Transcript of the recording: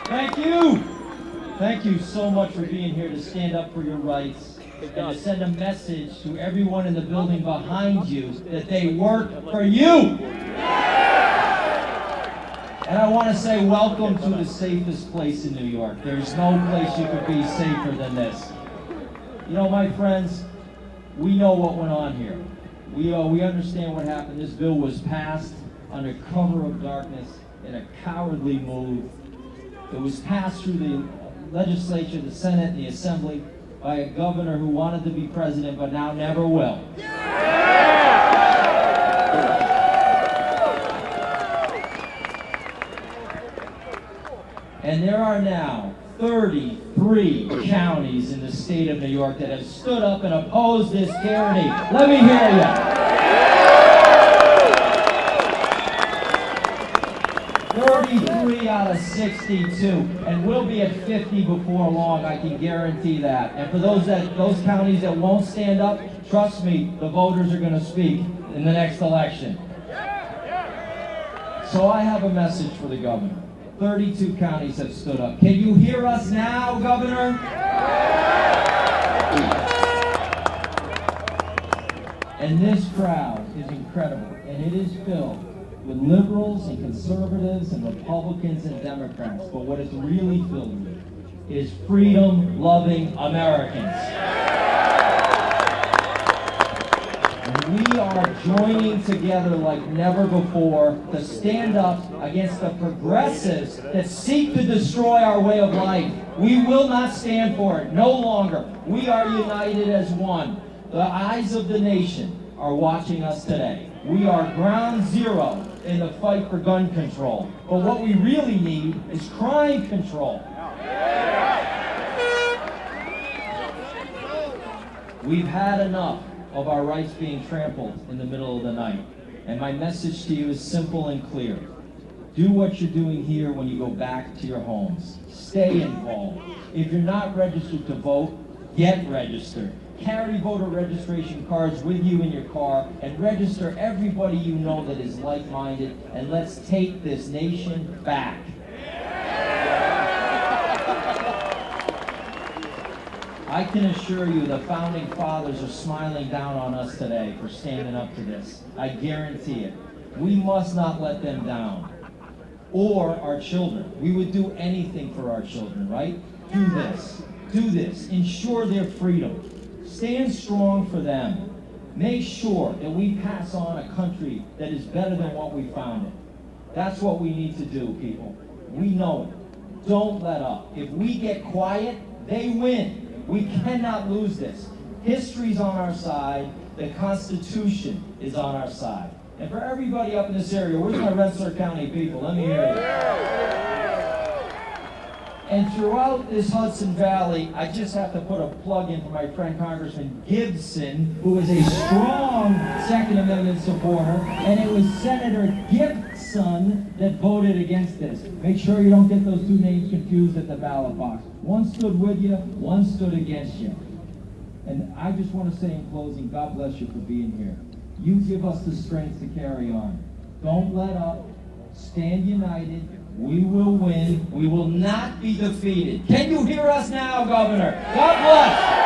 Thank you. Thank you so much for being here to stand up for your rights and to send a message to everyone in the building behind you that they work for you. And I want to say welcome to the safest place in New York. There's no place you could be safer than this. You know, my friends, we know what went on here. We understand what happened. This bill was passed under cover of darkness in a cowardly move. It was passed through the legislature, the Senate, and the Assembly by a governor who wanted to be president but now never will. And there are now 33 counties in the state of New York that have stood up and opposed this tyranny. Let me hear you. 33 out of 62, and we'll be at 50 before long, I can guarantee that. And for those counties that won't stand up, trust me, the voters are going to speak in the next election. So I have a message for the governor. 32 counties have stood up. Can you hear us now, Governor? And this crowd is incredible, and it is filled with liberals and conservatives and Republicans and Democrats. But what it's really filled with is freedom-loving Americans. We are joining together like never before to stand up against the progressives that seek to destroy our way of life. We will not stand for it, no longer. We are united as one. The eyes of the nation are watching us today. We are ground zero in the fight for gun control. But what we really need is crime control. We've had enough of our rights being trampled in the middle of the night. And my message to you is simple and clear. Do what you're doing here when you go back to your homes. Stay involved. If you're not registered to vote, get registered. Carry voter registration cards with you in your car and register everybody you know that is like-minded, and let's take this nation back. I can assure you the founding fathers are smiling down on us today for standing up to this. I guarantee it. We must not let them down. Or our children. We would do anything for our children, right? Do this. Do this. Ensure their freedom. Stand strong for them. Make sure that we pass on a country that is better than what we found it. That's what we need to do, people. We know it. Don't let up. If we get quiet, they win. We cannot lose this. History's on our side. The Constitution is on our side. And for everybody up in this area, where's my Rensselaer County people? Let me hear you. And throughout this Hudson Valley, I just have to put a plug in for my friend Congressman Gibson, who is a strong Second Amendment supporter, and it was Senator Gibson that voted against this. Make sure you don't get those two names confused at the ballot box. One stood with you, one stood against you. And I just want to say in closing, God bless you for being here. You give us the strength to carry on. Don't let up. Stand united. We will win. We will not be defeated. Can you hear us now, Governor? God bless.